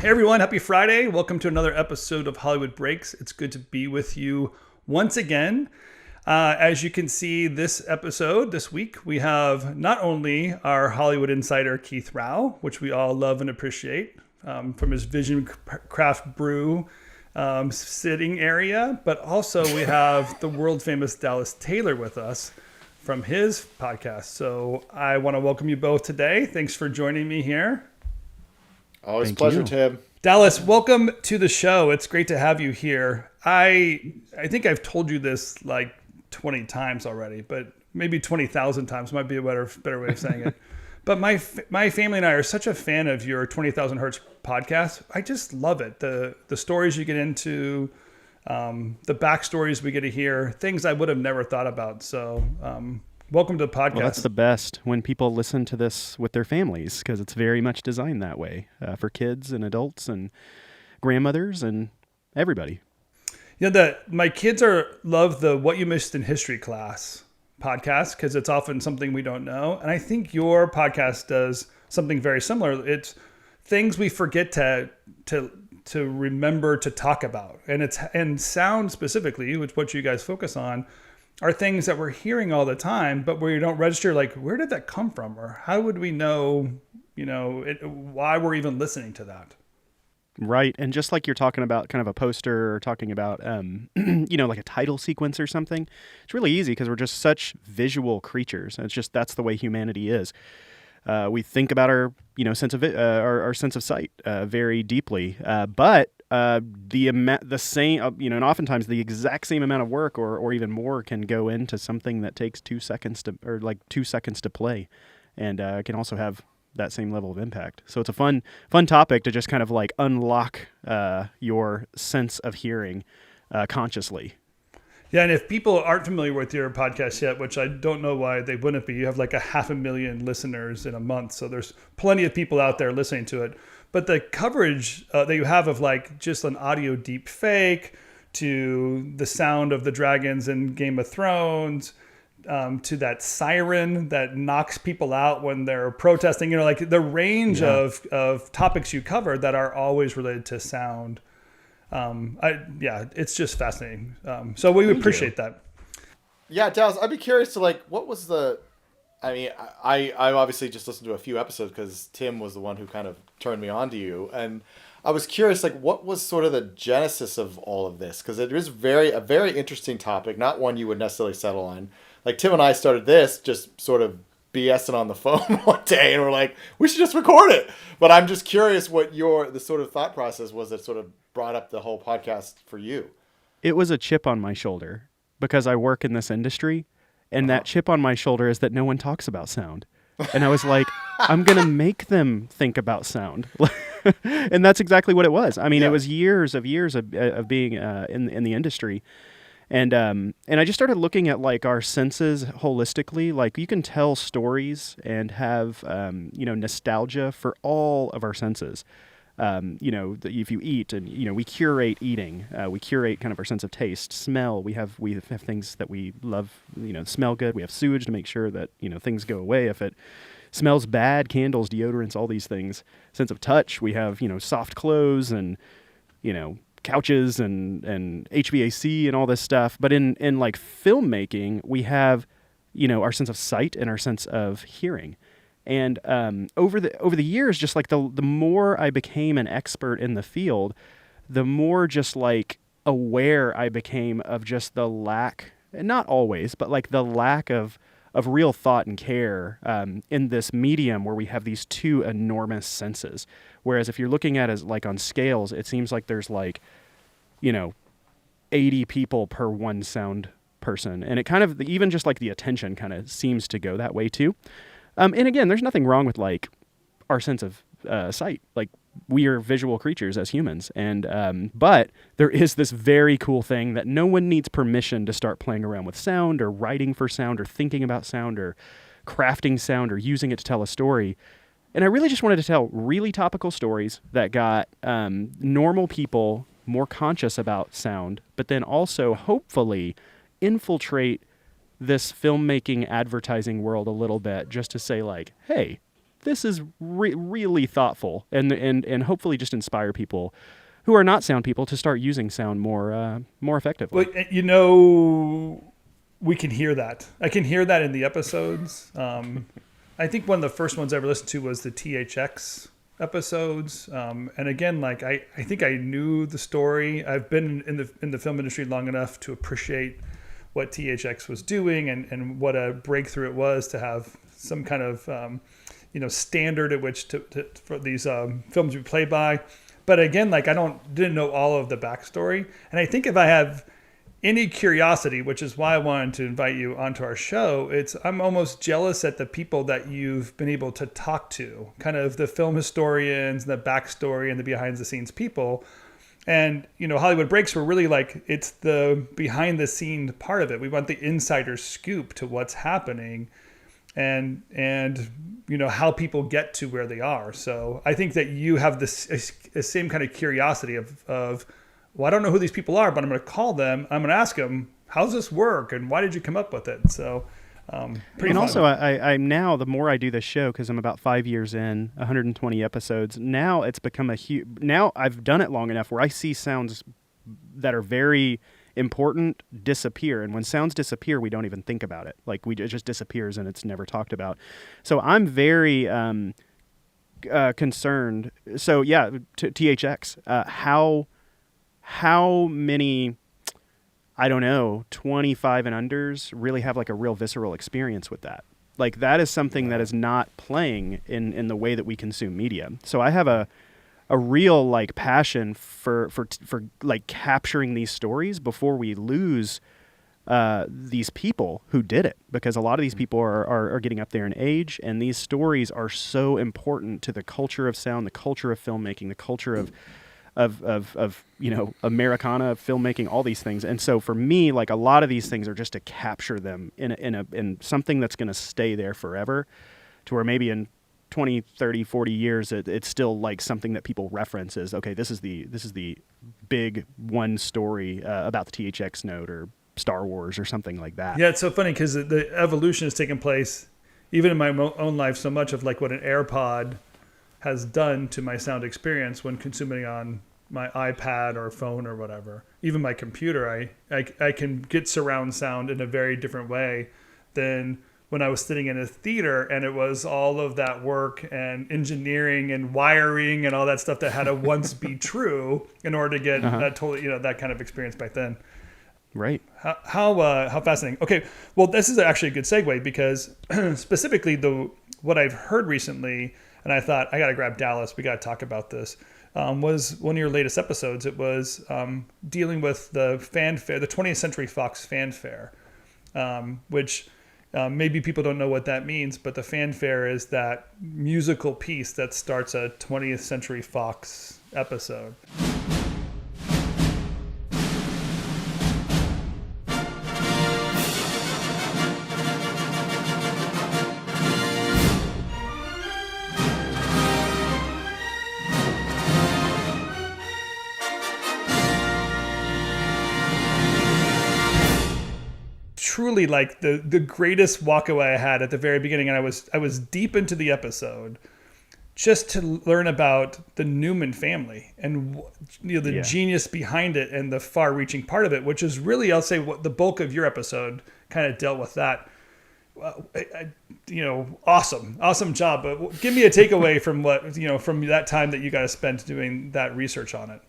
Hey everyone, happy Friday. Welcome to another episode of Hollywood Breaks. It's good to be with you once again. As you can see this week, we have not only our Hollywood insider, Keith Rauch, which we all love and appreciate from his Vision Craft Brew sitting area, but also we have the world famous Dallas Taylor with us from his podcast. So I want to welcome you both today. Thanks for joining me here. Always a pleasure, Tim. Dallas, welcome to the show. It's great to have you here. I think I've told you this like 20 times already, but maybe 20,000 times might be a better way of saying it. But my family and I are such a fan of your 20,000 Hertz podcast. I just love it. The stories you get into, the backstories we get to hear, things I would have never thought about. So welcome to the podcast. Well, that's the best when people listen to this with their families, because it's very much designed that way for kids and adults and grandmothers and everybody. You know, my kids love the What You Missed in History Class podcast because it's often something we don't know. And I think your podcast does something very similar. It's things we forget to remember to talk about. And sound specifically, which what you guys focus on, are things that we're hearing all the time, but where you don't register, like, where did that come from? Or how would we know, why we're even listening to that? Right. And just like you're talking about kind of a poster or talking about, like a title sequence or something, it's really easy because we're just such visual creatures. And that's the way humanity is. We think about our, sense of our sense of sight very deeply, but the same, and oftentimes the exact same amount of work or even more can go into something that takes 2 seconds to play, and can also have that same level of impact. So it's a fun topic to just kind of like unlock your sense of hearing consciously. Yeah, and if people aren't familiar with your podcast yet, which I don't know why they wouldn't be, you have like 500,000 listeners in a month. So there's plenty of people out there listening to it. But the coverage that you have of like just an audio deep fake to the sound of the dragons in Game of Thrones, to that siren that knocks people out when they're protesting, like the range of topics you cover that are always related to sound. It's just fascinating. So we appreciate that. Yeah, Dallas, I'd be curious to what was I obviously just listened to a few episodes because Tim was the one who kind of turned me on to you. And I was curious, what was sort of the genesis of all of this? Because it is a very interesting topic, not one you would necessarily settle on. Like Tim and I started this just sort of BSing on the phone one day and we're like, we should just record it. But I'm just curious what the sort of thought process was that sort of brought up the whole podcast for you. It was a chip on my shoulder because I work in this industry, and that chip on my shoulder is that no one talks about sound. And I was like, I'm going to make them think about sound. And that's exactly what it was. I mean, It was years of being in the industry. And I just started looking at like our senses holistically. Like you can tell stories and have, nostalgia for all of our senses. If you eat and, we curate eating, we curate kind of our sense of taste, smell. We have things that we love, smell good. We have sewage to make sure that, things go away if it smells bad, candles, deodorants, all these things. Sense of touch. We have, soft clothes and, couches and HVAC and all this stuff. But in like filmmaking, we have, our sense of sight and our sense of hearing. And over the years, just like the more I became an expert in the field, the more just like aware I became of just the lack, and not always, but like the lack of real thought and care in this medium where we have these two enormous senses. Whereas if you're looking at it as like on scales, it seems like there's like, 80 people per one sound person. And it kind of, even just like the attention kind of seems to go that way too. And again, there's nothing wrong with like our sense of sight. Like we are visual creatures as humans. And but there is this very cool thing that no one needs permission to start playing around with sound or writing for sound or thinking about sound or crafting sound or using it to tell a story. And I really just wanted to tell really topical stories that got normal people more conscious about sound, but then also hopefully infiltrate this filmmaking advertising world a little bit, just to say like, hey, this is really thoughtful, and hopefully just inspire people who are not sound people to start using sound more effectively. Well, we can hear that. I can hear that in the episodes. I think one of the first ones I ever listened to was the THX episodes. And again, like I think I knew the story. I've been in the film industry long enough to appreciate what THX was doing and what a breakthrough it was to have some kind of standard at which for these films to be played by. But again, like didn't know all of the backstory. And I think if I have any curiosity, which is why I wanted to invite you onto our show, I'm almost jealous at the people that you've been able to talk to, kind of the film historians, the backstory, and the behind the scenes people. And, Hollywood Breaks were really like, it's the behind the scene part of it. We want the insider scoop to what's happening and how people get to where they are. So I think that you have this same kind of curiosity of well, I don't know who these people are, but I'm going to call them. I'm going to ask them, how's this work? And why did you come up with it? So pretty fun. Also, I'm now, the more I do this show, because I'm about 5 years in, 120 episodes, now it's become now I've done it long enough where I see sounds that are very important disappear. And when sounds disappear, we don't even think about it. Like it just disappears and it's never talked about. So I'm very concerned. So yeah, THX, how many, I don't know, 25 and unders really have like a real visceral experience with that? Like that is something that is not playing in the way that we consume media. So I have a real like passion for like capturing these stories before we lose these people who did it, because a lot of these people are getting up there in age, and these stories are so important to the culture of sound, the culture of filmmaking, the culture of Americana filmmaking, all these things. And so for me, like a lot of these things are just to capture them in something that's going to stay there forever, to where maybe in 20, 30, 40 years, it's still like something that people reference as, okay, this is the big one story about the THX note or Star Wars or something like that. Yeah, it's so funny because the evolution has taken place even in my own life, so much of like what an AirPod has done to my sound experience when consuming on my iPad or phone or whatever. Even my computer, I can get surround sound in a very different way than when I was sitting in a theater and it was all of that work and engineering and wiring and all that stuff that had to once be true in order to get that totally, that kind of experience back then. Right. How fascinating. Okay. Well, this is actually a good segue because specifically what I've heard recently, and I thought, I got to grab Dallas, we got to talk about this, was one of your latest episodes. It was dealing with the Fanfare, the 20th Century Fox Fanfare, which maybe people don't know what that means, but the Fanfare is that musical piece that starts a 20th Century Fox episode. Truly like the greatest walkaway I had at the very beginning, and I was deep into the episode just to learn about the Newman family and the genius behind it and the far-reaching part of it, which is really, I'll say, what the bulk of your episode kind of dealt with that. Awesome job. But give me a takeaway from from that time that you guys spent doing that research on it.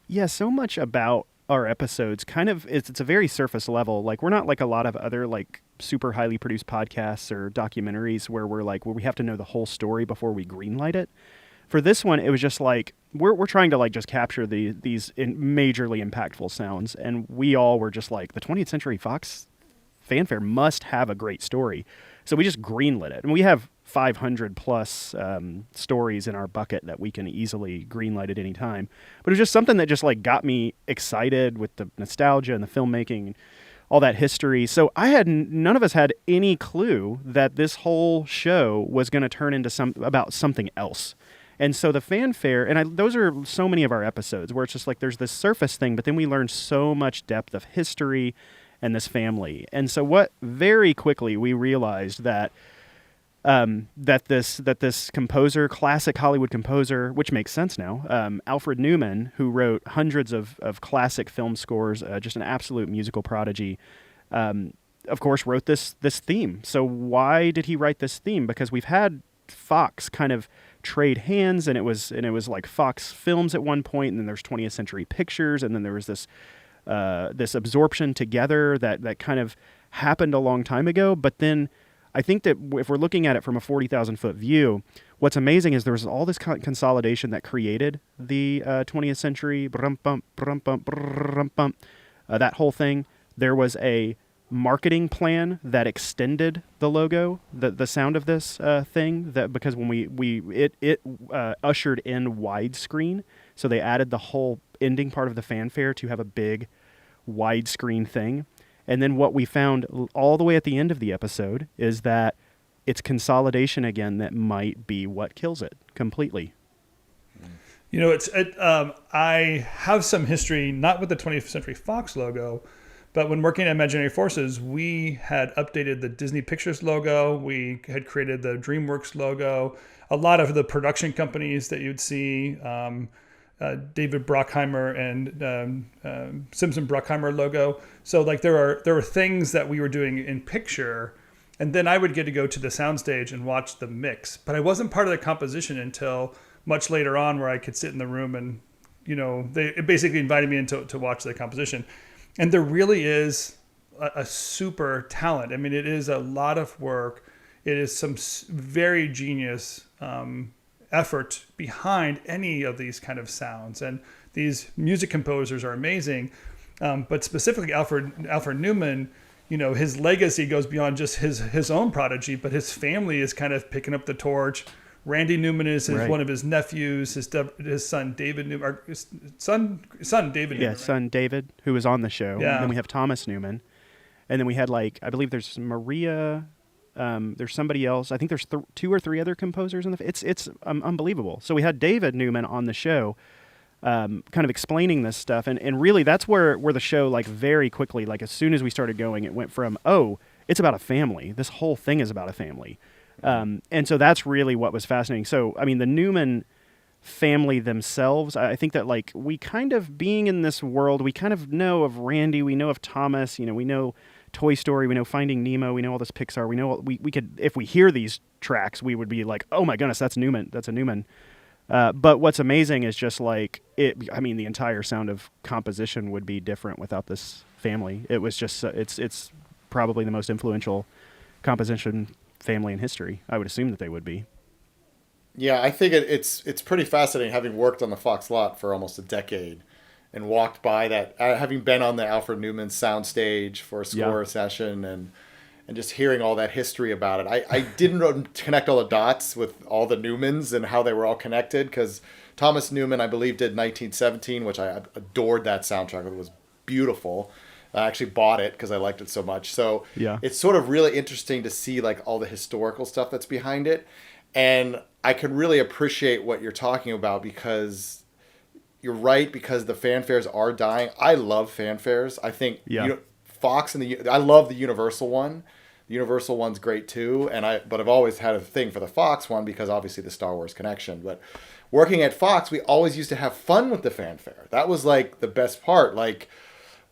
Yeah, so much about our episodes kind of it's a very surface level. Like we're not like a lot of other like super highly produced podcasts or documentaries where we have to know the whole story before we greenlight it. For this one, it was just like we're trying to like just capture these majorly impactful sounds, and we all were just like, the 20th Century Fox Fanfare must have a great story. So we just greenlit it, and we have 500 plus stories in our bucket that we can easily greenlight at any time. But it was just something that just like got me excited with the nostalgia and the filmmaking, all that history. So none of us had any clue that this whole show was going to turn into about something else. And so the Fanfare, and those are so many of our episodes where it's just like there's this surface thing, but then we learn so much depth of history and this family. And so very quickly we realized that that this composer, classic Hollywood composer, which makes sense now, Alfred Newman, who wrote hundreds of classic film scores, just an absolute musical prodigy, of course, wrote this theme. So why did he write this theme? Because we've had Fox kind of trade hands, and it was like Fox Films at one point, and then there's 20th Century Pictures, and then there was this absorption together that kind of happened a long time ago. But then I think that if we're looking at it from a 40,000 foot view, what's amazing is there was all this consolidation that created the 20th century, that whole thing. There was a marketing plan that extended the logo, the sound of this thing, that because when it ushered in widescreen, so they added the whole ending part of the fanfare to have a big widescreen thing. And then what we found all the way at the end of the episode is that it's consolidation again that might be what kills it completely. You know, I have some history, not with the 20th Century Fox logo, but when working at Imaginary Forces, we had updated the Disney Pictures logo. We had created the DreamWorks logo. A lot of the production companies that you'd see, David Brockheimer and Simpson Brockheimer logo. So like there were things that we were doing in picture, and then I would get to go to the soundstage and watch the mix. But I wasn't part of the composition until much later on, where I could sit in the room and, you know, it basically invited me in to watch the composition. And there really is a super talent. I mean, it is a lot of work. It is some very genius effort behind any of these kind of sounds. And these music composers are amazing. But specifically Alfred Newman, you know, his legacy goes beyond just his own prodigy, but his family is kind of picking up the torch. Randy Newman is one of his nephews. His son David Newman, or son David Newman. Yeah, son David, who was on the show. Yeah. And then we have Thomas Newman, and then we had I believe there's Maria. There's somebody else. I think there's 2 or 3 other composers in the. It's unbelievable. So we had David Newman on the show, kind of explaining this stuff, and really that's where the show very quickly, as soon as we started going, it went from it's about a family. This whole thing is about a family. And so that's really what was fascinating. So, I mean, the Newman family themselves, I think that we kind of being in this world, we kind of know of Randy, we know of Thomas, we know Toy Story, we know Finding Nemo, we know all this Pixar, we know, we could, if we hear these tracks, we would be like, oh my goodness, that's Newman, that's a Newman. But what's amazing is just the entire sound of composition would be different without this family. It was just, it's probably the most influential composition family in history. I would assume that they would be. Yeah, I think it's pretty fascinating, having worked on the Fox lot for almost a decade and walked by that, having been on the Alfred Newman soundstage for a score session and just hearing all that history about it. I didn't connect all the dots with all the Newmans and how they were all connected, because Thomas Newman, I believe, did 1917, which I adored that soundtrack. It was beautiful. I actually bought it because I liked it so much. So it's sort of really interesting to see all the historical stuff that's behind it. And I can really appreciate what you're talking about, because you're right, because the fanfares are dying. I love fanfares. I think Fox and I love the Universal one. The Universal one's great too. But I've always had a thing for the Fox one because obviously the Star Wars connection. But working at Fox, we always used to have fun with the fanfare. That was the best part.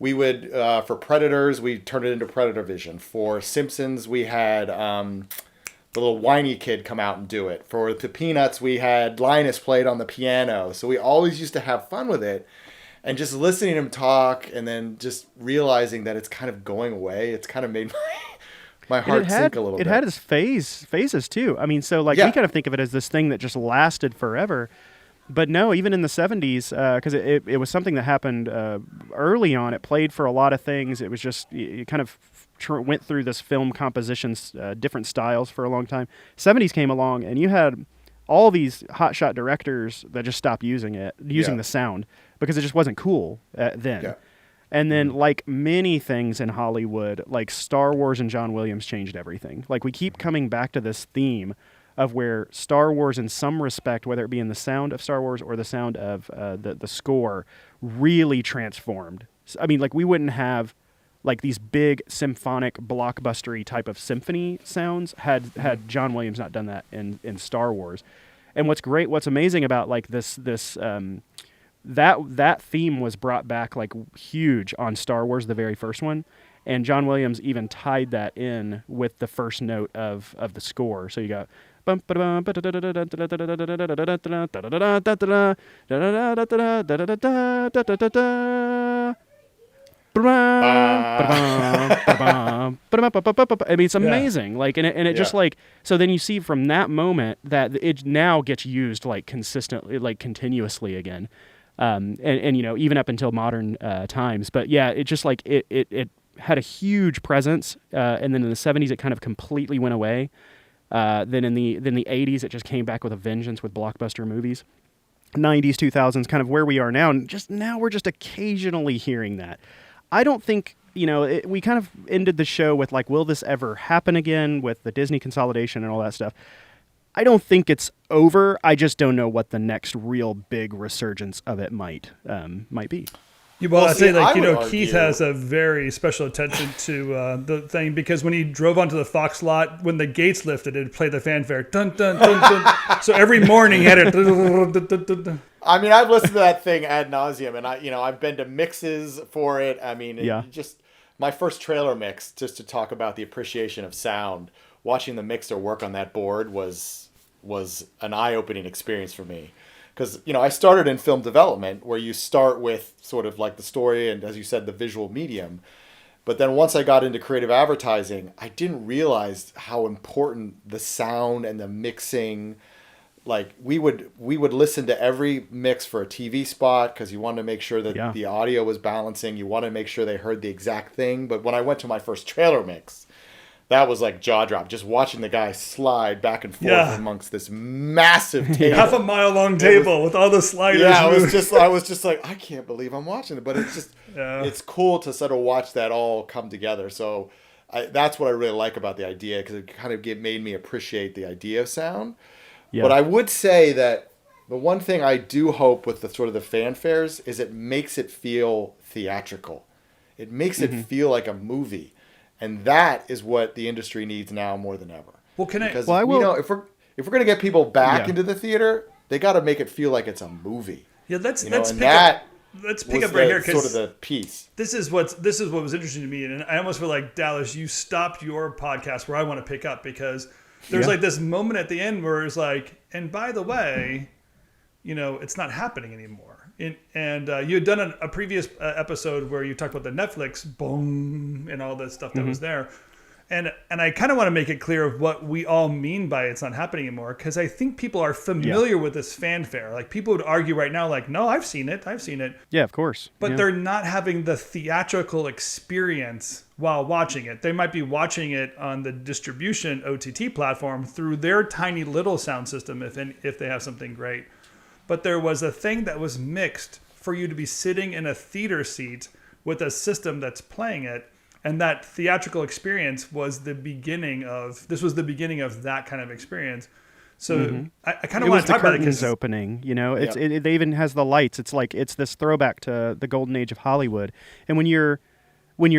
We would, for Predators, we turned it into Predator Vision. For Simpsons, we had the little whiny kid come out and do it. For the Peanuts, we had Linus played on the piano. So we always used to have fun with it. And just listening to him talk and then just realizing that it's kind of going away, it's kind of made my heart sink a little bit. It had its phases too. I mean, so we kind of think of it as this thing that just lasted forever. But no, even in the 70s, because it was something that happened early on. It played for a lot of things. It was just, it kind of went through this film compositions, different styles for a long time. 70s came along, and you had all these hotshot directors that just stopped using the sound, because it just wasn't cool then. Yeah. And then, like many things in Hollywood, Star Wars and John Williams changed everything. We keep coming back to this theme of where Star Wars, in some respect, whether it be in the sound of Star Wars or the sound of the score, really transformed. I mean, we wouldn't have like these big symphonic blockbustery type of symphony sounds had John Williams not done that in Star Wars. And what's amazing about like this that theme was brought back like huge on Star Wars, the very first one, and John Williams even tied that in with the first note of the score. So you got I mean, it's amazing. Like, and it just like, so then you see from that moment that it now gets used like consistently, like continuously again. And you know, even up until modern times. But yeah, it just like it had a huge presence, and then in the 70s it kind of completely went away. Then in the 80s it just came back with a vengeance with blockbuster movies. 90s, 2000s, kind of where we are now, and just now we're just occasionally hearing that. I don't think, you know, we kind of ended the show with like, will this ever happen again with the Disney consolidation and all that stuff? I don't think it's over. I just don't know what the next real big resurgence of it might be. Well, I'd say, like, you know, Keith has a very special attention to the thing, because when he drove onto the Fox lot, when the gates lifted, it'd play the fanfare. Dun, dun, dun, dun. So every morning he had it. Dun, dun, dun, dun, dun. I mean, I've listened to that thing ad nauseum, and I've been to mixes for it. I mean, just my first trailer mix, just to talk about the appreciation of sound, watching the mixer work on that board was an eye-opening experience for me. Because, you know, I started in film development, where you start with sort of like the story and, as you said, the visual medium. But then once I got into creative advertising, I didn't realize how important the sound and the mixing. Like, we would listen to every mix for a TV spot, because you wanted to make sure that the audio was balancing. You wanted to make sure they heard the exact thing. But when I went to my first trailer mix, that was like jaw drop, just watching the guy slide back and forth amongst this massive table. Half a mile long table with all the sliders. Yeah, I was just like, I can't believe I'm watching it. But it's just, it's cool to sort of watch that all come together. So that's what I really like about the idea, because it kind of made me appreciate the idea of sound. Yeah. But I would say that the one thing I do hope with the sort of the fanfares is it makes it feel theatrical. It makes it feel like a movie. And that is what the industry needs now more than ever. Well, if we're going to get people back into the theater, they got to make it feel like it's a movie. Yeah, let's pick up right here, because sort of the piece. This is what was interesting to me, and I almost feel like, Dallas, you stopped your podcast where I want to pick up, because there's like this moment at the end where it's like, and by the way, you know, it's not happening anymore. And you had done a previous episode where you talked about the Netflix boom and all that stuff that was there. And I kind of want to make it clear of what we all mean by it's not happening anymore, because I think people are familiar with this fanfare. Like, people would argue right now, like, no, I've seen it. Yeah, of course. But they're not having the theatrical experience while watching it. They might be watching it on the distribution OTT platform through their tiny little sound system if they have something great. But there was a thing that was mixed for you to be sitting in a theater seat with a system that's playing it. And that theatrical experience was the beginning of that kind of experience. So I kind of want to talk about it, because opening, you know, it even has the lights. It's like, it's this throwback to the golden age of Hollywood. And when you're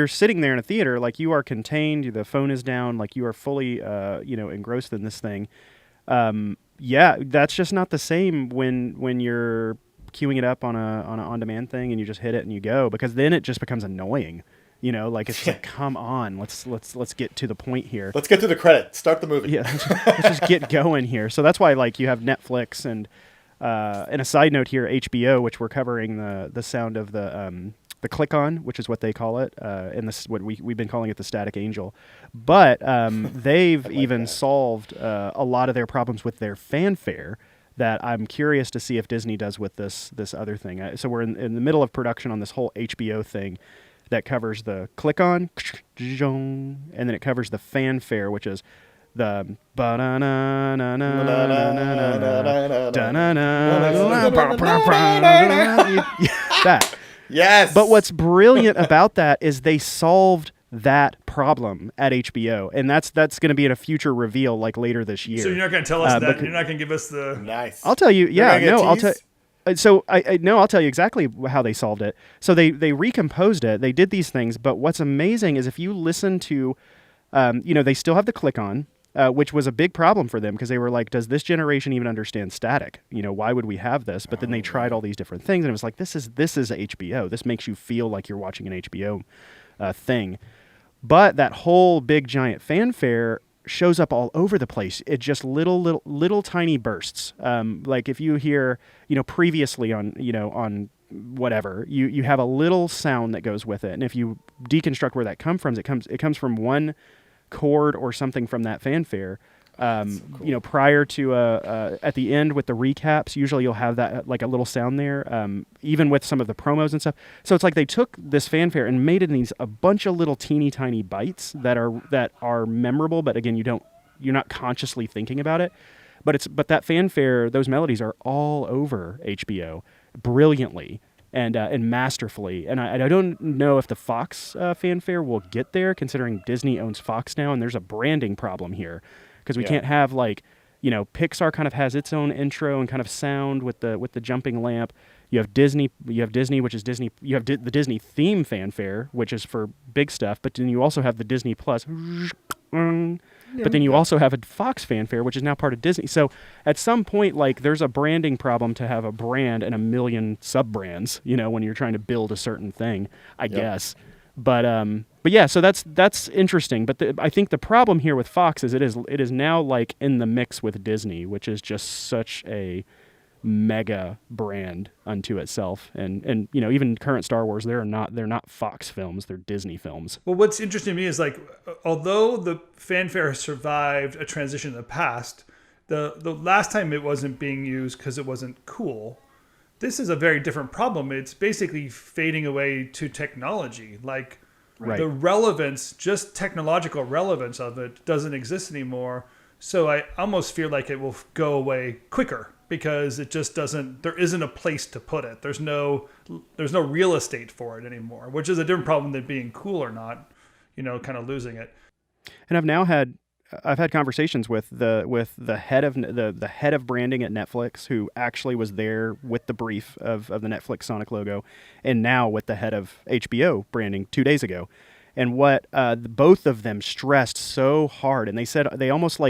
sitting there in a theater, like, you are contained, the phone is down, like, you are fully, engrossed in this thing. That's just not the same when you're queuing it up on a on-demand thing and you just hit it and you go, because then it just becomes annoying. You know, like, it's just like, come on, let's get to the point here. Let's get to the credits. Start the movie. Yeah, let's just get going here. So that's why, like, you have Netflix and a side note here, HBO, which we're covering the sound of the click-on, which is what they call it, and this what we've been calling it, the Static Angel. But they've even solved a lot of their problems with their fanfare that I'm curious to see if Disney does with this other thing. So we're in the middle of production on this whole HBO thing that covers the click-on, and then it covers the fanfare, which is the that. Yes. But what's brilliant about that is they solved that problem at HBO, and that's going to be in a future reveal, like, later this year. So you're not going to tell us that? You're not going to give us the... Nice. I'll tell you. Yeah, no, I'll tell. So I no, I'll tell you exactly how they solved it. So they recomposed it. They did these things, but what's amazing is if you listen to, they still have the click on, which was a big problem for them because they were like, does this generation even understand static? Why would we have this? But then they tried all these different things, and it was like, this is HBO. This makes you feel like you're watching an HBO thing. But that whole big giant fanfare shows up all over the place. It just little tiny bursts. Like if you hear, previously on whatever, you have a little sound that goes with it. And if you deconstruct where that comes from, it comes from one chord or something from that fanfare. So cool. Prior to at the end with the recaps, usually you'll have that like a little sound there, even with some of the promos and stuff. So it's like they took this fanfare and made it in a bunch of little teeny tiny bites that are memorable, but again, you're not consciously thinking about it. But that fanfare, those melodies are all over HBO brilliantly and masterfully. And I don't know if the Fox fanfare will get there, considering Disney owns Fox now, and there's a branding problem here. Because we can't have Pixar kind of has its own intro and kind of sound with the jumping lamp. You have Disney, which is Disney. You have the Disney theme fanfare, which is for big stuff. But then you also have the Disney Plus. But then you also have a Fox fanfare, which is now part of Disney. So at some point, there's a branding problem to have a brand and a million sub brands. When you're trying to build a certain thing, I guess. But yeah, so that's interesting. But I think the problem here with Fox is it is now like in the mix with Disney, which is just such a mega brand unto itself. And even current Star Wars, they're not Fox films, they're Disney films. Well, what's interesting to me is although the fanfare has survived a transition in the past, the last time it wasn't being used because it wasn't cool. This is a very different problem. It's basically fading away to technology. Right. The relevance, just technological relevance of it doesn't exist anymore. So I almost feel like it will go away quicker because it just doesn't, there isn't a place to put it. There's no real estate for it anymore, which is a different problem than being cool or not, kind of losing it. And I've had conversations with the head of the head of branding at Netflix, who actually was there with the brief of the Netflix Sonic logo, and now with the head of HBO branding 2 days ago. And what both of them stressed so hard, and they said they almost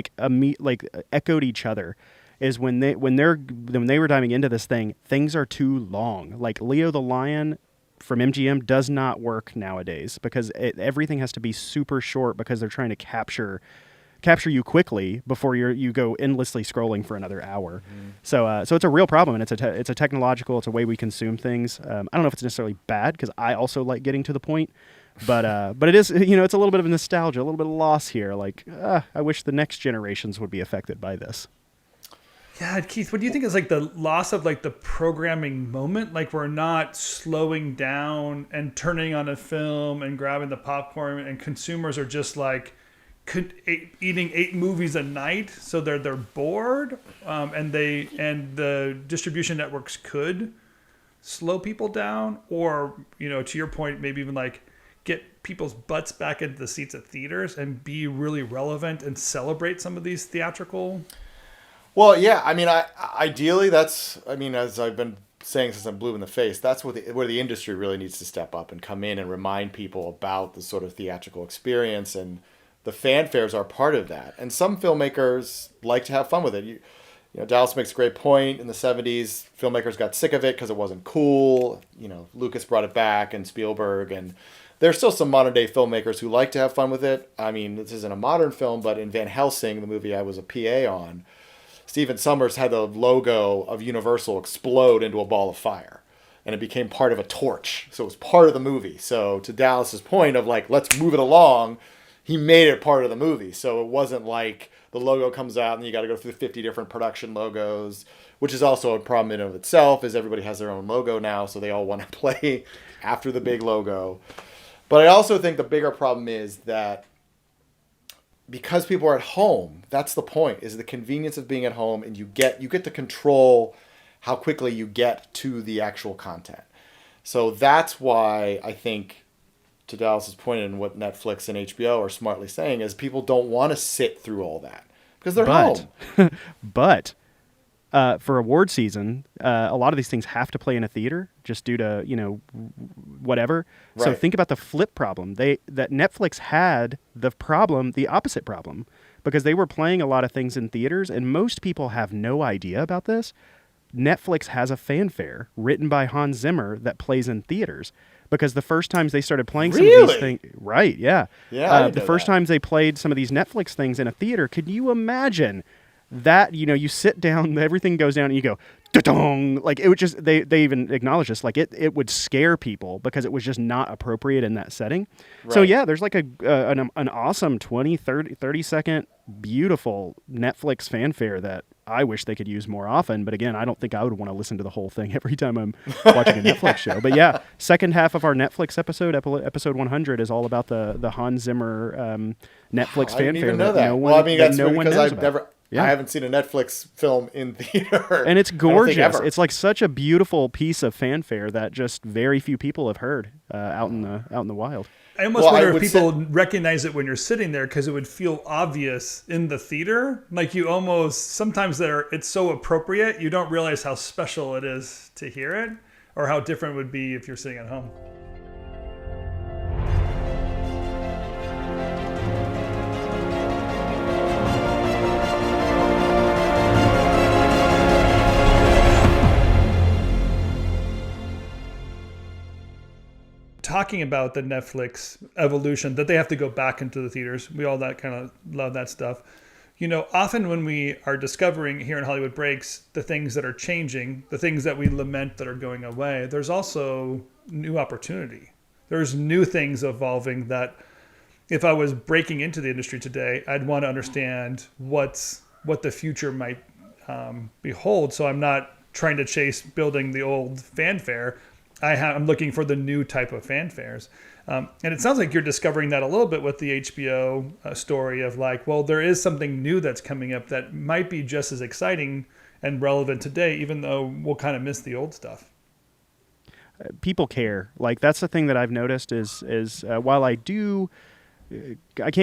echoed each other, is when they were diving into this thing, things are too long. Like Leo the Lion from MGM does not work nowadays because everything has to be super short because they're trying to capture you quickly before you go endlessly scrolling for another hour. Mm-hmm. So it's a real problem, and it's a technological, it's a way we consume things. I don't know if it's necessarily bad because I also like getting to the point, but it is, it's a little bit of nostalgia, a little bit of loss here. I wish the next generations would be affected by this. Yeah, Keith, what do you think is the loss of the programming moment? We're not slowing down and turning on a film and grabbing the popcorn, and consumers are just eating 8 movies a night, so they're bored, and the distribution networks could slow people down, or to your point, maybe even get people's butts back into the seats at theaters and be really relevant and celebrate some of these theatrical. Well, yeah, ideally as I've been saying since I'm blue in the face, that's where the industry really needs to step up and come in and remind people about the sort of theatrical experience, and the fanfares are part of that. And some filmmakers like to have fun with it. Dallas makes a great point. In the 70s, filmmakers got sick of it because it wasn't cool. Lucas brought it back, and Spielberg, and there's still some modern day filmmakers who like to have fun with it. This isn't a modern film, but in Van Helsing, the movie I was a PA on, Stephen Sommers had the logo of Universal explode into a ball of fire, and it became part of a torch. So it was part of the movie. So to Dallas's point of let's move it along, he made it part of the movie. So it wasn't like the logo comes out and you got to go through 50 different production logos, which is also a problem in and of itself, is everybody has their own logo now, so they all want to play after the big logo. But I also think the bigger problem is that because people are at home, that's the point, is the convenience of being at home, and you get to control how quickly you get to the actual content. So that's why I think, to Dallas's point, and what Netflix and HBO are smartly saying, is people don't want to sit through all that because they're home. But for award season, a lot of these things have to play in a theater just due to, whatever. Right. So think about the flip problem. That Netflix had the opposite problem, because they were playing a lot of things in theaters, and most people have no idea about this. Netflix has a fanfare written by Hans Zimmer that plays in theaters, because the first times they started playing some of these things, right? Yeah, yeah. The first times they played some of these Netflix things in a theater, could you imagine that? You sit down, everything goes down, and you go da-dong. Like, it would just, they even acknowledge this, like it would scare people because it was just not appropriate in that setting. Right. So yeah, there's like an awesome 30 second beautiful Netflix fanfare that I wish they could use more often. But again, I don't think I would want to listen to the whole thing every time I'm watching a Netflix show. But yeah, second half of our Netflix episode 100 is all about the Hans Zimmer Netflix fanfare. I didn't even know that. That's because I haven't seen a Netflix film in theater. And it's gorgeous. It's like such a beautiful piece of fanfare that just very few people have heard out in the wild. I almost wonder if people recognize it when you're sitting there, because it would feel obvious in the theater. Like, sometimes it's so appropriate, you don't realize how special it is to hear it, or how different it would be if you're sitting at home. Talking about the Netflix evolution, that they have to go back into the theaters. We all that kind of love that stuff. Often when we are discovering here in Hollywood Breaks the things that are changing, the things that we lament that are going away, there's also new opportunity. There's new things evolving that if I was breaking into the industry today, I'd want to understand what the future might behold. So I'm not trying to chase building the old fanfare. I'm looking for the new type of fanfares. And it sounds like you're discovering that a little bit with the HBO story of like, well, there is something new that's coming up that might be just as exciting and relevant today, even though we'll kind of miss the old stuff. People care. Like, that's the thing that I've noticed is while I can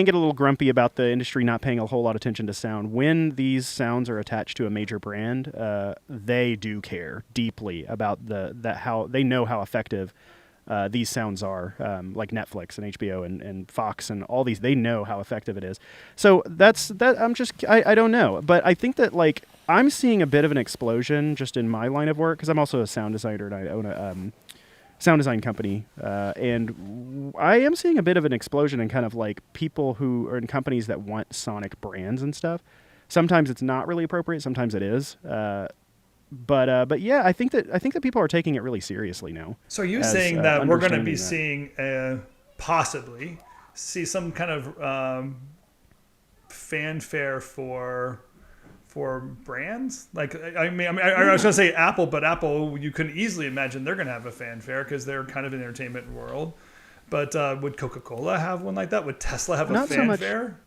get a little grumpy about the industry not paying a whole lot of attention to sound. When these sounds are attached to a major brand, they do care deeply about how they know how effective these sounds are, like Netflix and HBO and Fox and all these. They know how effective it is. So I don't know, but I think that, like, I'm seeing a bit of an explosion just in my line of work, because I'm also a sound designer and I own a sound design company, and I am seeing a bit of an explosion in kind of like people who are in companies that want sonic brands and stuff. Sometimes it's not really appropriate, sometimes it is. But yeah, I think that people are taking it really seriously now. So are you saying that we're going to be seeing possibly see some kind of fanfare for brands? Like, I was going to say Apple, but Apple, you can easily imagine they're going to have a fanfare because they're kind of in the entertainment world. But would Coca-Cola have one like that? Would Tesla have a fanfare?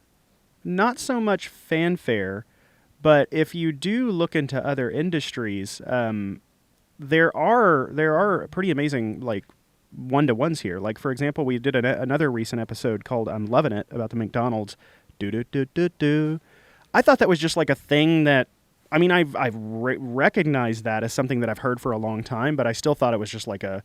Not so much fanfare, but if you do look into other industries, there are pretty amazing, like, one-to-ones here. Like, for example, we did another recent episode called I'm Lovin' It about the McDonald's do-do-do-do-do. I thought that was just like a thing that, I mean, I've recognized that as something that I've heard for a long time, but I still thought it was just like a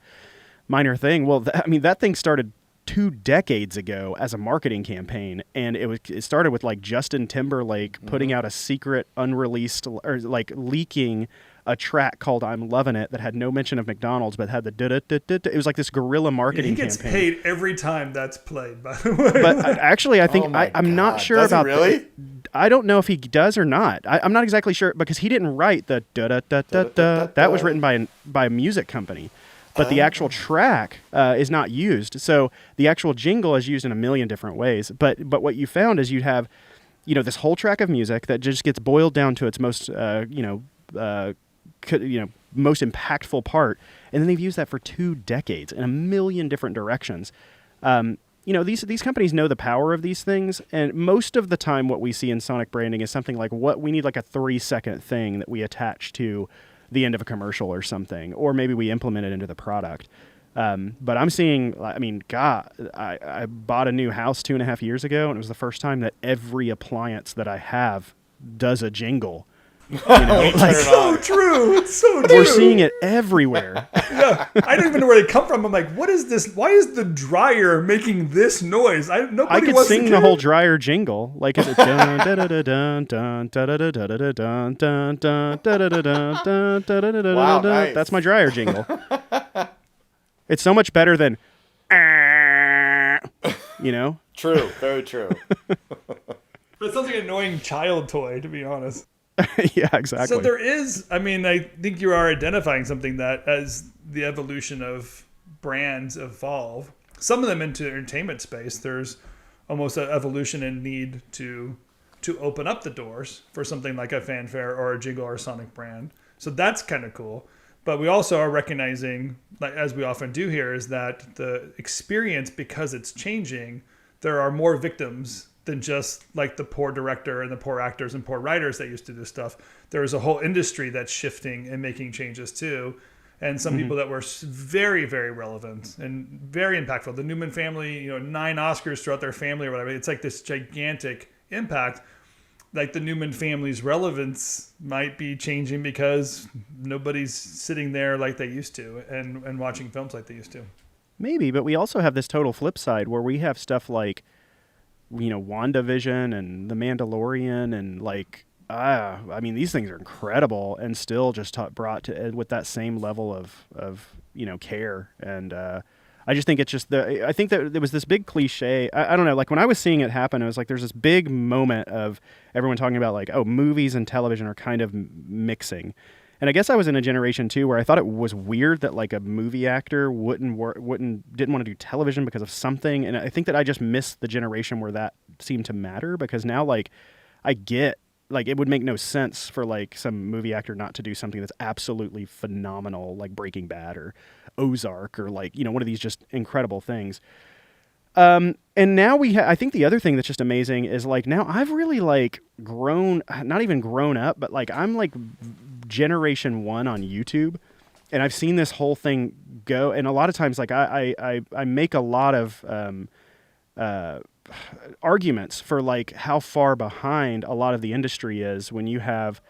minor thing. Well, that thing started 2 decades ago as a marketing campaign, and it started with like Justin Timberlake putting out a secret unreleased, or like leaking a track called I'm Lovin' It that had no mention of McDonald's, but had the it was like this guerrilla marketing campaign. He gets paid every time that's played, by the way. But actually, I think I'm not sure about really. I don't know if he does or not. I'm not exactly sure, because he didn't write the da-da-da-da-da. That was written by a music company. But the actual track is not used. So the actual jingle is used in a million different ways. But what you found is you have, this whole track of music that just gets boiled down to its most, most impactful part. And then they've used that for 2 decades in a million different directions. These companies know the power of these things, and most of the time what we see in sonic branding is something like we need like a 3-second thing that we attach to the end of a commercial or something, or maybe we implement it into the product. But I'm seeing, I bought a new house 2.5 years ago, and it was the first time that every appliance that I have does a jingle. You know, like, so true. It's so true. we're seeing it everywhere. Yeah, I don't even know where they come from. I'm like, what is this? Why is the dryer making this noise? I Nobody could wants sing to the care. whole dryer jingle. Like, is it dun da da da dun dun da da da da da dun dun dun da da da dun dun da da da da Wow, da. nice. That's my dryer jingle. It's so much better than, you know. True, very true. But it sounds like an annoying child toy, to be honest. Yeah, exactly. So there is, I mean, I think you are identifying something that as the evolution of brands evolve, some of them into the entertainment space, there's almost an evolution in need to open up the doors for something like a Fanfare or a Jingle or a Sonic brand. So that's kind of cool. But we also are recognizing, like as we often do here, is that the experience, because it's changing, there are more victims than just like the poor director and the poor actors and poor writers that used to do stuff. There is a whole industry that's shifting and making changes too. And some people that were very, very relevant and very impactful. The Newman family, 9 Oscars throughout their family or whatever. It's like this gigantic impact. Like the Newman family's relevance might be changing because nobody's sitting there like they used to and watching films like they used to. Maybe, but we also have this total flip side where we have stuff like, WandaVision and The Mandalorian and like, I mean, these things are incredible and still just brought to with that same level of care. And I just think it's just I think that there was this big cliche. I don't know, like when I was seeing it happen, it was like there's this big moment of everyone talking about like, oh, movies and television are kind of mixing. And I guess I was in a generation too where I thought it was weird that like a movie actor didn't want to do television because of something. And I think that I just missed the generation where that seemed to matter, because now like I get like it would make no sense for like some movie actor not to do something that's absolutely phenomenal, like Breaking Bad or Ozark or like, one of these just incredible things. And now I think the other thing that's just amazing is like now I've really like grown, not even grown up, but like I'm like generation 1 on YouTube, and I've seen this whole thing go. And a lot of times like I make a lot of arguments for like how far behind a lot of the industry is when you have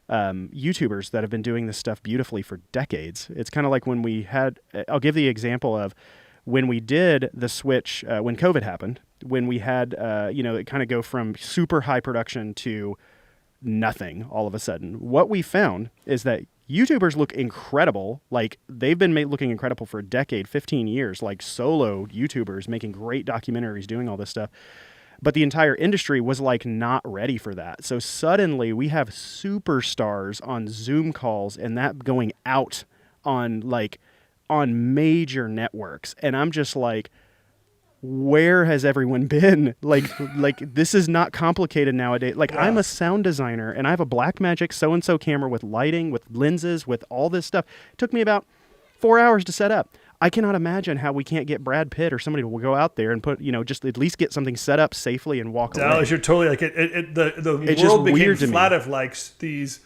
YouTubers that have been doing this stuff beautifully for decades. It's kind of like when we had, I'll give the example of when we did the switch, when COVID happened, when we had, it kind of go from super high production to nothing all of a sudden. What we found is that YouTubers look incredible. Like they've been looking incredible for a decade, 15 years, like solo YouTubers making great documentaries, doing all this stuff. But the entire industry was like not ready for that. So suddenly we have superstars on Zoom calls and that going out on major networks. And I'm just like, where has everyone been? Like this is not complicated nowadays. Like I'm a sound designer and I have a Blackmagic so-and-so camera with lighting, with lenses, with all this stuff. It took me about 4 hours to set up. I cannot imagine how we can't get Brad Pitt or somebody to go out there and put, just at least get something set up safely and walk away. Dallas, you're totally like the It's world just became weird to flat me. of like these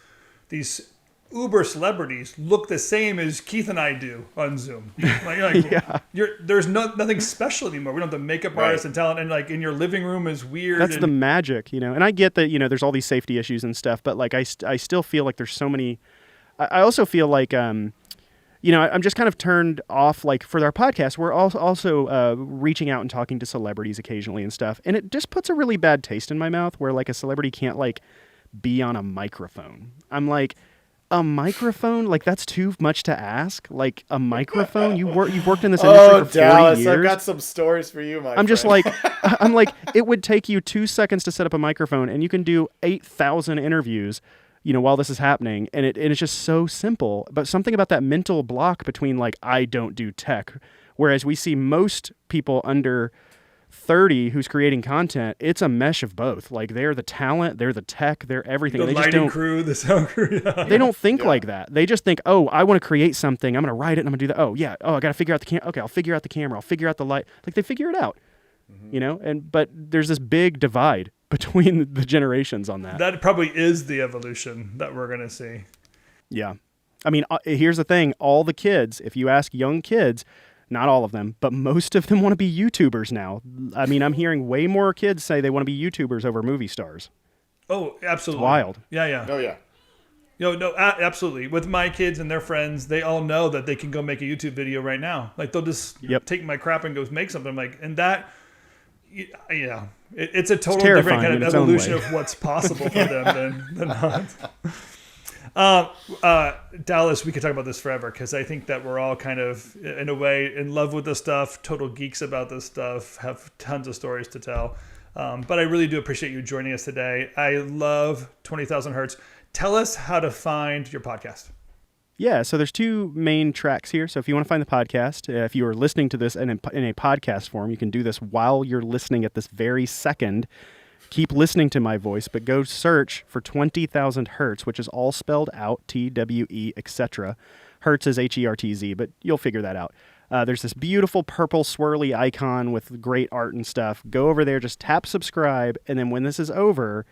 uber celebrities look the same as Keith and I do on Zoom. Yeah. There's nothing special anymore. We don't have the makeup artists and talent, and like in your living room is weird. That's the magic, And I get that, there's all these safety issues and stuff, but like I still feel like there's so many. I also feel like I'm just kind of turned off. Like for our podcast, we're also reaching out and talking to celebrities occasionally and stuff, and it just puts a really bad taste in my mouth where like a celebrity can't like be on a microphone. I'm like, a microphone? Like that's too much to ask. Like a microphone? You've worked in this industry for 40 Dallas, years. I've got some stories for you, my I'm just friend. like, I'm like, it would take you 2 seconds to set up a microphone, and you can do 8,000 interviews, while this is happening, and it's just so simple. But something about that mental block between like I don't do tech, whereas we see most people under 30 who's creating content, it's a mesh of both. Like they're the talent, they're the tech, they're everything. The They lighting just don't, crew, the sound crew. Yeah. they don't think like that. They just think, oh, I want to create something. I'm going to write it and I'm going to do that. Oh yeah. Oh, I got to figure out the okay, I'll figure out the camera. I'll figure out the light. Like they figure it out, but there's this big divide between the generations on that. That probably is the evolution that we're going to see. Yeah. I mean, here's the thing. All the kids, if you ask young kids, not all of them, but most of them want to be YouTubers now. I mean, I'm hearing way more kids say they want to be YouTubers over movie stars. Oh, absolutely. It's wild. Yeah. Oh yeah. No, absolutely. With my kids and their friends, they all know that they can go make a YouTube video right now. Like they'll just take my crap and go make something. Like, and that, it's a total different kind of evolution of what's possible for them than not. Dallas, we could talk about this forever because I think that we're all kind of, in a way, in love with this stuff, total geeks about this stuff, have tons of stories to tell. But I really do appreciate you joining us today. I love 20,000 Hertz. Tell us how to find your podcast. Yeah, so there's two main tracks here. So if you want to find the podcast, if you are listening to this in a podcast form, you can do this while you're listening at this very second. Keep listening to my voice, but go search for 20,000 Hertz, which is all spelled out, TWE, etc. Hertz is HERTZ, but you'll figure that out. There's this beautiful purple swirly icon with great art and stuff. Go over there, just tap subscribe, and then when this is over,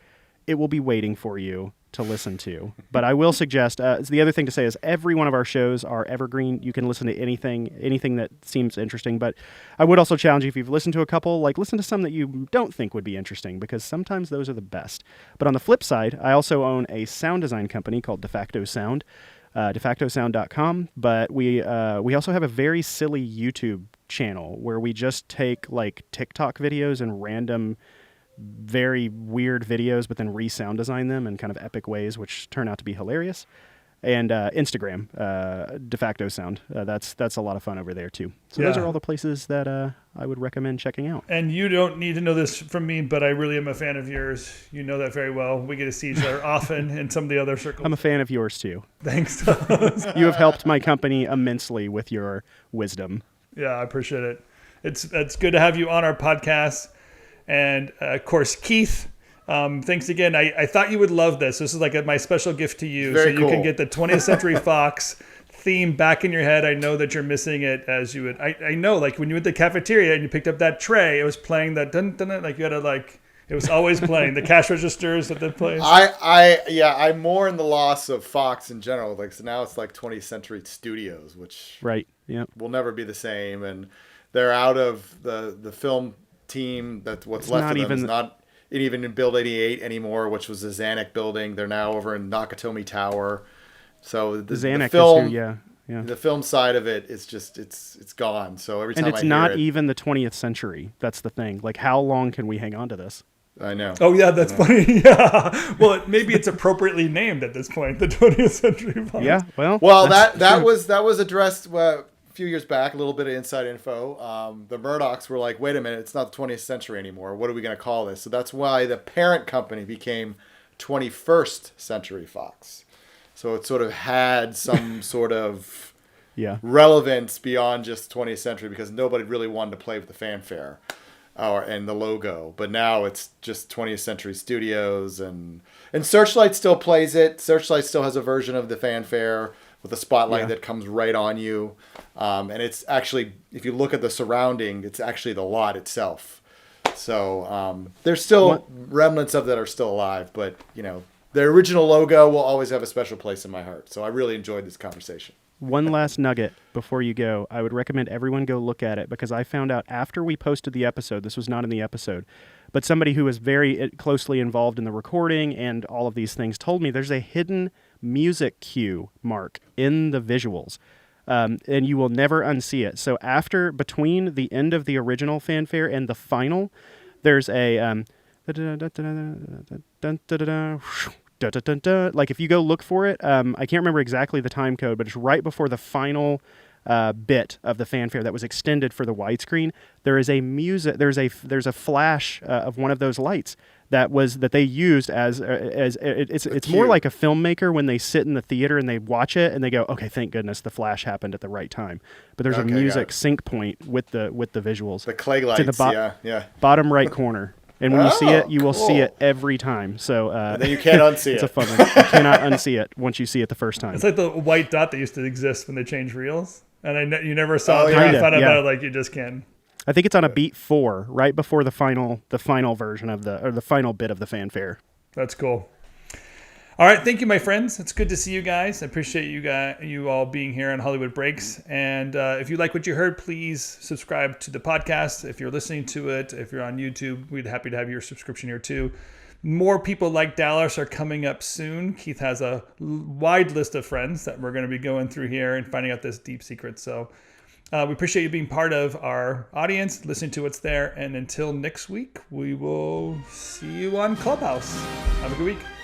it will be waiting for you to listen to. But I will suggest, the other thing to say is every one of our shows are evergreen. You can listen to anything that seems interesting. But I would also challenge you, if you've listened to a couple, like listen to some that you don't think would be interesting, because sometimes those are the best. But on the flip side, I also own a sound design company called De Facto Sound, defactosound.com. But we also have a very silly YouTube channel where we just take like TikTok videos and random very weird videos, but then re-sound design them in kind of epic ways, which turn out to be hilarious. And Instagram, De Facto Sound. That's a lot of fun over there too. So those are all the places that I would recommend checking out. And you don't need to know this from me, but I really am a fan of yours. You know that very well. We get to see each other often in some of the other circles. I'm a fan of yours too. Thanks. You have helped my company immensely with your wisdom. Yeah, I appreciate it. It's good to have you on our podcast. And of course, Keith, thanks again. I thought you would love this. This is like my special gift to you. Very so you can get the 20th Century Fox theme back in your head. I know that you're missing it as you would. I know, like when you went to the cafeteria and you picked up that tray, it was playing that dun dun dun, like you had to like. It was always playing the cash registers that they play. I'm more in the loss of Fox in general. Like so now it's like 20th Century Studios, which will never be the same, and they're out of the film team. That's what's left of them. It's not even in Build 88 anymore, which was the Zanuck building. They're now over in Nakatomi Tower. So the Zanuck film, is who, the film side of it is just it's gone. So every time and it's not even the 20th century. That's the thing. Like, how long can we hang on to this? I know. Oh yeah, that's funny. Yeah. Well, maybe it's appropriately named at this point, the 20th Century Fox. Yeah. Well, that was addressed. Few years back, a little bit of inside info. The Murdochs were like, wait a minute, it's not the 20th century anymore. What are we going to call this? So that's why the parent company became 21st Century Fox. So it sort of had some sort of relevance beyond just 20th century, because nobody really wanted to play with the fanfare and the logo. But now it's just 20th Century Studios, and Searchlight still plays it. Searchlight still has a version of the fanfare with a spotlight that comes right on you. And it's actually, if you look at the surrounding, it's actually the lot itself. So there's still remnants of that are still alive, but the original logo will always have a special place in my heart. So I really enjoyed this conversation. One last nugget before you go. I would recommend everyone go look at it, because I found out after we posted the episode, this was not in the episode, but somebody who was very closely involved in the recording and all of these things told me there's a hidden music cue mark in the visuals. And you will never unsee it. So between the end of the original fanfare and the final, there's a like if you go look for it, I can't remember exactly the time code, but it's right before the final bit of the fanfare that was extended for the widescreen. There is there's a flash of one of those lights that they used as it's more like a filmmaker when they sit in the theater and they watch it and they go, okay, thank goodness the flash happened at the right time. But there's a music sync point with the visuals. The clay lights, in the bottom right corner. And when you see it, you will see it every time. So and then you can't unsee it. It's a fun one. You cannot unsee it once you see it the first time. It's like the white dot that used to exist when they changed reels, and you never saw it. You found out about it, like you just can. I think it's on a beat 4, right before the final version of the final bit of the fanfare. That's cool. All right, thank you, my friends. It's good to see you guys. I appreciate you all being here on Hollywood Breaks. And if you like what you heard, please subscribe to the podcast. If you're listening to it, if you're on YouTube, we'd be happy to have your subscription here too. more people like Dallas are coming up soon. Keith has a wide list of friends that we're going to be going through here and finding out this deep secret. So we appreciate you being part of our audience, listening to what's there. And until next week, we will see you on Clubhouse. Have a good week.